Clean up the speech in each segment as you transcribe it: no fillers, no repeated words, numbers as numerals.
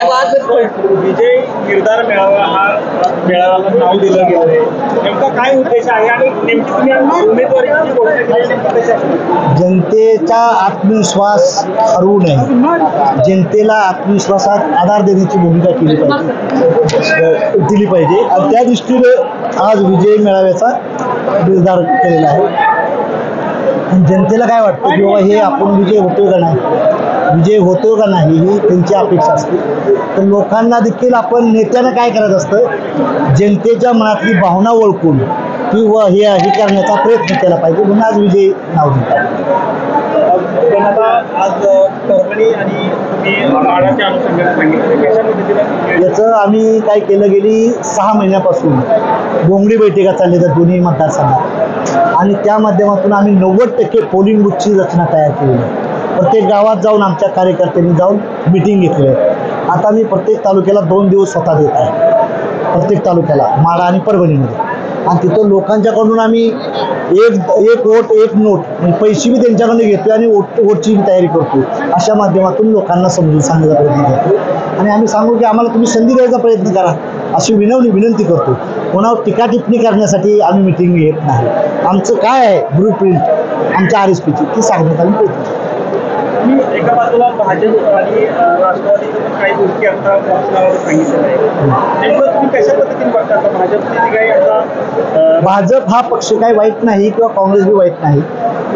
विजय निर्धार मेळावा हा मेळाव्याला नाव दिलं गेलं आहे. नेमका काय उद्देश आहे आणि नेमकी तुम्ही उमेदवारीची घोषणा केली नेमकी कशी असणार? जनतेचा आत्मविश्वास हरवू नये, जनतेला आत्मविश्वासात आधार देण्याची भूमिका दिली पाहिजे आणि त्या दृष्टीने आज विजय मेळाव्याचा निर्धार केलेला आहे. जनतेला काय वाटतं की बाबा हे आपण विजय होतोय का नाही, विजय होतो का नाही ही त्यांची अपेक्षा असते. तर लोकांना देखील आपण नेत्यानं काय करायचं असतं, जनतेच्या मनातली भावना ओळखून किंवा हे करण्याचा प्रयत्न केला पाहिजे. म्हणून आज विजय नाव पण आता आज परभणी आणि तुम्ही माडाच्या अनुषंगाने सांगितलं कशा पद्धतीने याचं आम्ही काय केलं, गेली 6 महिन्यापासून बोंगडी बैठका चालल्या त्या दोन्ही मतदारसंघात आणि त्या माध्यमातून आम्ही 90% पोलिंग बूथची रचना तयार केलेली आहे. प्रत्येक गावात जाऊन आमच्या कार्यकर्त्यांनी जाऊन मिटिंग घेतली आहे. आता मी प्रत्येक तालुक्याला 2 दिवस स्वतः देत आहे, प्रत्येक तालुक्याला माडा आणि परभणीमध्ये. आणि तिथं लोकांच्याकडून आम्ही एक वोट एक नोट म्हणजे पैसे बी त्यांच्याकडून घेतो आणि वोटची तयारी करतो. अशा माध्यमातून लोकांना समजून सांगण्याचा प्रयत्न करतो आणि आम्ही सांगू की आम्हाला तुम्ही संधी द्यायचा प्रयत्न करा अशी विनंती करतो. कोणावर टीका टिप्पणी करण्यासाठी आम्ही मिटिंग घेत नाही. आमचं काय आहे ब्लू प्रिंट आमच्या RSPची ती सांगण्यात आम्ही प्रयत्न करतो. मी एका बाजूला भाजप आणि राष्ट्रवादीच्या पण काही गोष्टी आता सांगितलेल्या आहे. नेमकं तुम्ही कशा पद्धतीने बघता भाजपने जी काही आता भाजप हा पक्ष काही वाईट नाही किंवा काँग्रेस बी वाईट नाही,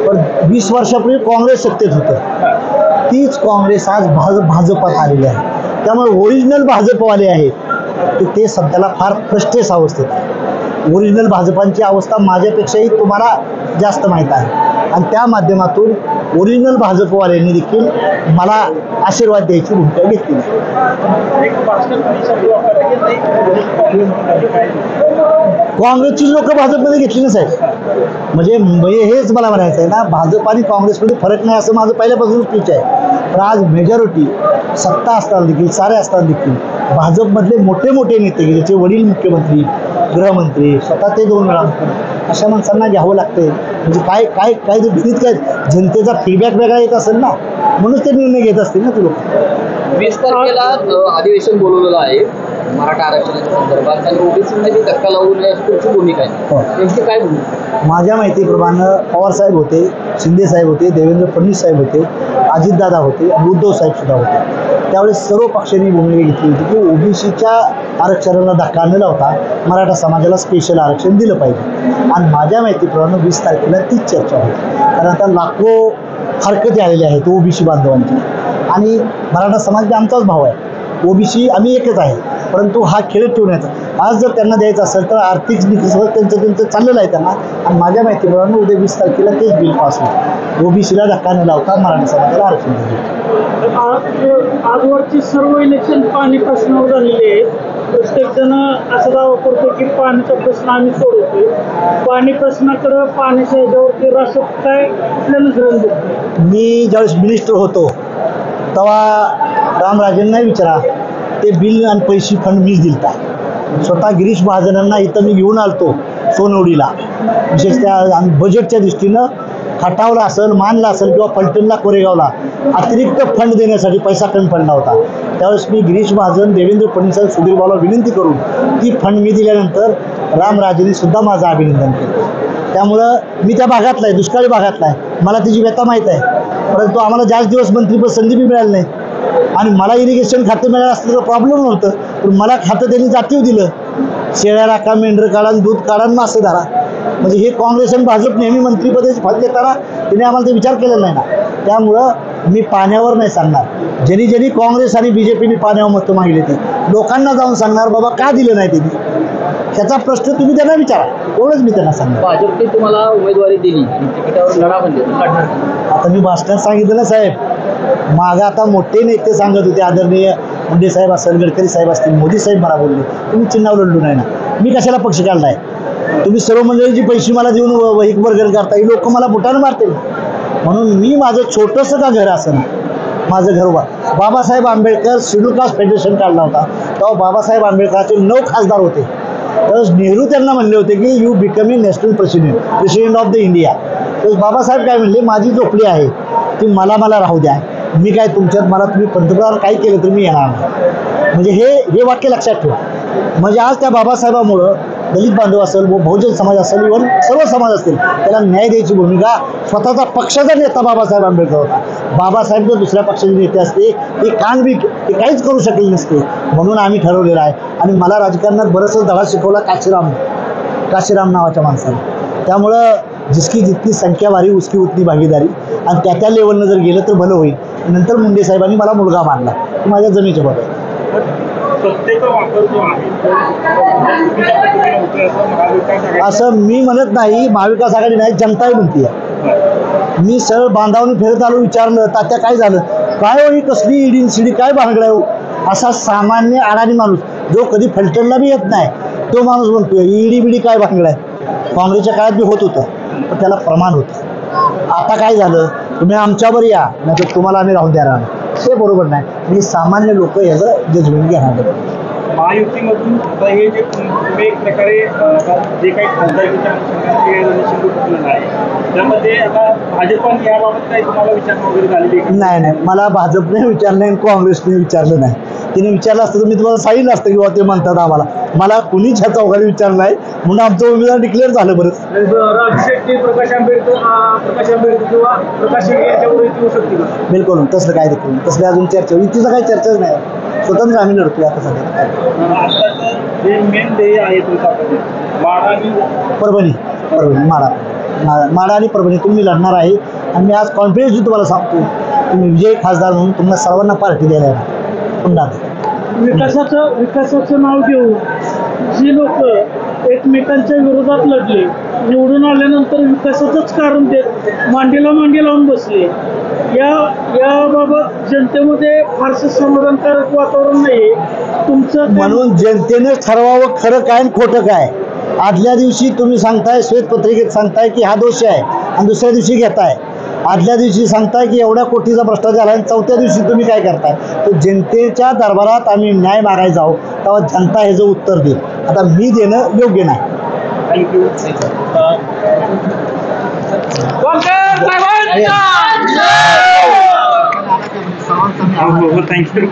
पण 20 वर्षापूर्वी काँग्रेस सत्तेत होतं, तीच काँग्रेस आज भाजपात आलेली आहे. त्यामुळे ओरिजिनल भाजपवाले आहेत ते सध्याला फार फ्रस्ट्रेस अवस्थेत आहे. ओरिजिनल भाजपांची अवस्था माझ्यापेक्षाही तुम्हाला जास्त माहीत आहे आणि त्या माध्यमातून ओरिजिनल भाजपवाल्यांनी देखील मला आशीर्वाद द्यायची भूमिका घेतली. काँग्रेसची लोक भाजपमध्ये घेतली ना साहेब, म्हणजे हेच मला म्हणायचं आहे ना, भाजप आणि काँग्रेसमध्ये फरक नाही असं माझं पहिल्यापासून स्पीच आहे. पण आज मेजॉरिटी सत्ता असताना देखील सारे असताना देखील भाजपमधले मोठे मोठे नेते की ज्याचे वडील मुख्यमंत्री गृहमंत्री स्वतः ते 2 वेळा अशा माणसांना घ्यावं लागते. म्हणजे काय काय काय गणित काय जनतेचा फीडबॅक वेगळा येत असेल ना, म्हणूनच ते निर्णय घेत असतील ना ते लोक. 20 तारखेला अधिवेशन बोलवलेलं आहे मराठा आरक्षणाच्या संदर्भात आणि ओबीसीमध्ये धक्का लावू नये अशी तुमची भूमिका आहे. त्यांची काय भूमिका? माझ्या माहितीप्रमाणे पवार साहेब होते, शिंदे साहेब होते, देवेंद्र फडणवीस साहेब होते, अजितदादा होते आणि उद्धव साहेब सुद्धा होते. त्यावेळेस सर्व पक्षांनी भूमिका घेतली होती की ओबीसीच्या आरक्षणाला धक्का न लावता मराठा समाजाला स्पेशल आरक्षण दिलं पाहिजे. आणि माझ्या माहितीप्रमाणे 20 तारखेला तीच चर्चा होती. कारण आता लाखो हरकती आलेल्या आहेत ओबीसी बांधवांच्या आणि मराठा समाज बी आमचाच भाव आहे. ओबीसी आम्ही एकच आहे, परंतु हा खेळ ठेवण्याचा आज जर त्यांना द्यायचं असेल तर आर्थिक त्यांचं चाललेलं आहे त्यांना. आणि माझ्या माहितीप्रमाणे उद्या 20 तारखेला तेच बिल पास होईल, ओबीसीला धक्का न लावता मराठा समाजाला आरक्षण दिलं. आजवरची सर्व इलेक्शन पाणी प्रश्नावर झालेली आहे. प्रत्येक जण असा दावा करतो की पाण्याचा प्रश्न आम्ही सोडवतोय. पाणी प्रश्नाकडे पाण्याच्या ह्याच्यावरती राष्ट्र काय कुठल्या नजरेने बघतो? मी ज्यावेळेस मिनिस्टर होतो तेव्हा रामराजेंना विचारा, ते बिल आणि पैसे फंड मीच दिलता. स्वतः गिरीश महाजनांना इथं मी घेऊन आलतो सोनवडीला, विशेषतः आम्ही बजेटच्या दृष्टीनं खटावला असेल, मानला असेल किंवा फलटणला कोरेगावला अतिरिक्त फंड देण्यासाठी पैसा कमी पडला होता. त्यावेळेस मी गिरीश महाजन, देवेंद्र फडणवीस, सुधीर भाऊला विनंती करून ती फंड मी दिल्यानंतर रामराजेंनी सुद्धा माझं अभिनंदन केलं. त्यामुळं मी त्या भागातला आहे, दुष्काळी भागातला आहे, मला त्याची व्यथा माहीत आहे. परंतु आम्हाला जास्त दिवस मंत्रीपद संधी बी मिळाली नाही आणि मला इरिगेशन खातं मिळालं असलं तर प्रॉब्लेम नव्हतं, पण मला खातं त्यांनी जातीव दिलं. शेळ्या राखा, मेंढर काढा, दूध काढा, मासे धरा. म्हणजे हे काँग्रेस आणि भाजप नेहमी मंत्रिपदाचे फल देताना त्यांनी आम्हाला ते विचार केलेला नाही ना. त्यामुळं मी पाण्यावर नाही सांगणार. ज्यांनी काँग्रेस आणि BJPने पाण्यावर मतं मागली ते लोकांना जाऊन सांगणार बाबा का दिलं नाही त्यांनी, ह्याचा प्रश्न तुम्ही त्यांना विचारा, एवढंच मी त्यांना सांगणार. भाजपने तुम्हाला उमेदवारी दिली आणि तिकिटावर लढा म्हणजे लढणार. आता मी भाषणात सांगितलं ना साहेब, मागं आता मोठे नेते सांगत होते, आदरणीय मुंडे साहेब असेल, गडकरी साहेब असतील, मोदी साहेब मला बोलले तुम्ही चिन्हावर लढलो नाही ना. मी कशाला पक्ष काढलाय? तुम्ही सर्व मंडळीची पैसे मला देऊन वैक वर्गण करता, ही लोक मला बुटानं मारतील. म्हणून मी माझं छोटंसं का घर असं ना, माझं घर Babasaheb Ambedkar Schedule Caste Federation काढला होता तेव्हा बाबासाहेब आंबेडकरांचे 9 खासदार होते. त्यावेळेस नेहरू त्यांना म्हणले होते की you become a national president of the India. तर बाबासाहेब काय म्हणले, माझी झोपडी आहे ती मला राहू द्या, मी काय तुमच्यात मला तुम्ही पंतप्रधान काय केलं तर मी येणार नाही. म्हणजे हे वाक्य लक्षात ठेवा. म्हणजे आज त्या बाबासाहेबामुळं दलित बांधव असेल व बहुजन समाज असेल इव्हन सर्व समाज असतील त्याला न्याय द्यायची भूमिका स्वतःचा पक्षाचा नेता बाबासाहेब आंबेडकर होता. बाबासाहेब जर दुसऱ्या पक्षाचे नेते असते ते ते काहीच करू शकले नसते. म्हणून आम्ही ठरवलेलं आहे. आणि मला राजकारणात बरंचसं धडा शिकवला काशीराम नावाच्या माणसाने. त्यामुळं जितकी संख्या वारी उसकी उतनी भागीदारी आणि त्या लेवलनं जर गेलं तर भलं होईल. नंतर मुंडे साहेबांनी मला मुलगा मानला माझ्या जमिनीच्या बाबत. सत्तेचा वापर जो आहे असं मी म्हणत नाही. महाविकास आघाडी नाही जनता म्हणते. मी सरळ बांधावून फिरत आलो विचारलं तात्या काय झालं काय हो ही कसली ईडी शिडी काय भानगड आहे हो. असा सामान्य अडाणी माणूस जो कधी फिल्टरला बी येत नाही तो माणूस म्हणतोय ईडी बिडी काय भानगड आहे. काँग्रेसच्या काळात बी होत होतं पण त्याला प्रमाण होतं. आता काय झालं तुम्ही आमच्यावर या नाही तर तुम्हाला आम्ही राहून द्या. हे बरोबर नाही. म्हणजे सामान्य लोक याचं जजमेंट घेणार. महायुतीमधून आता हे जे तुम्ही एक प्रकारे जे काही खासदारकीच्या अनुषंगाने आहे त्यामध्ये आता भाजपने याबाबत काही तुम्हाला विचारणा वगैरे झालेली नाही. मला भाजपने विचारलं नाही काँग्रेसने विचारलं नाही. तिने विचारलं असतं तर मी तुम्हाला सांगितलं असतं किंवा ते म्हणतात आम्हाला. मला कुणीच ह्या चौघांनी विचारलं नाही म्हणून आमचं उमेदवार डिक्लेअर झालं. बरंच राजू शेट्टी प्रकाश आंबेडकर किंवा प्रकाश शेट्टी यांच्यावर येऊ शकते का? बिलकुल तसलं काय देखील तसलं अजून चर्चा युतीचं काही चर्चाच नाही. स्वतंत्र आम्ही लढतोय आता सध्या. जे मेन ध्येय आहे तुमचं परभणी माडा आणि परभणी तुम्ही लढणार आहे. आणि मी आज कॉन्फिडन्सली तुम्हाला सांगतो तुम्ही विजयी खासदार म्हणून तुम्हाला सर्वांना पार्टी द्यायला येणार पुन्हा. विकासाचं नाव घेऊन जी लोक एकमेकांच्या विरोधात लढले निवडून आल्यानंतर विकासाचंच कारण देत मांडीला मांडी लावून बसले. याबाबत जनतेमध्ये फारसं समाधानकारक वातावरण नाही. तुमचं म्हणून जनतेने ठरवावं खरं काय आणि खोटं काय. आदल्या दिवशी तुम्ही सांगताय श्वेतपत्रिकेत सांगताय की हा दोष आहे आणि दुसऱ्या दिवशी घेताय. आदल्या दिवशी सांगताय की एवढ्या कोटीचा भ्रष्टाचार आहे आणि चौथ्या दिवशी तुम्ही काय करताय. तर जनतेच्या दरबारात आम्ही न्याय मागायला जाऊ तेव्हा जनता ह्याचं उत्तर देईल. आता मी देणं योग्य नाही. थँक्यू. थँक्यू.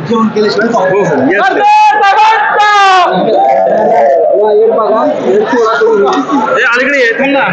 जेवण केल्याशिवाय अलीकडे येत ना.